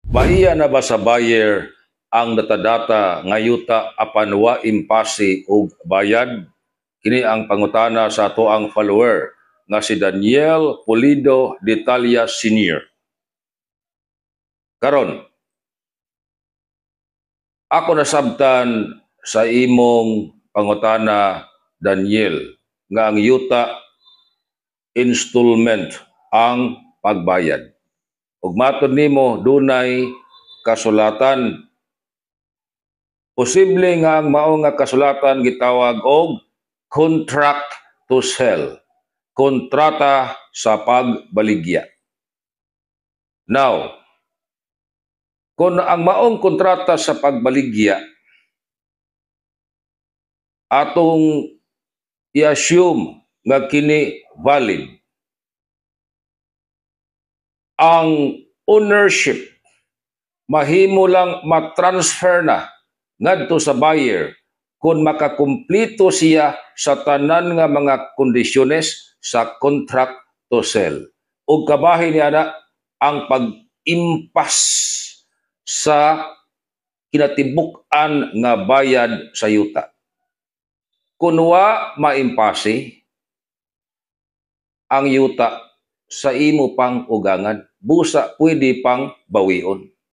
Baiya na ba sa buyer ang datadata nga yuta apan wa impasi og bayad? Kini ang pangutana sa atoang follower nga si Daniel Pulido Detalya Sr. Karon, ako nasabtan sa imong pangutana, Daniel, nga ang yuta installment ang pagbayad. Ug matud nimo dunay kasulatan. Posible nga ang mao nga kasulatan gitawag og contract to sell, kontrata sa pagbaligya. Now, kung ang maong kontrata sa pagbaligya atong i-assume nga kini valid, ang ownership mahimo lang matransfer na ngadto sa buyer kung makakumpleto siya sa tanan nga mga kondisyones sa contract to sell. Ug kabahin niya na ang pag-impas sa kinatibuk-an nga bayad sa yuta. Kung wa maimpasi ang yuta sa imo pang ugangan, busa pwede pang bawion.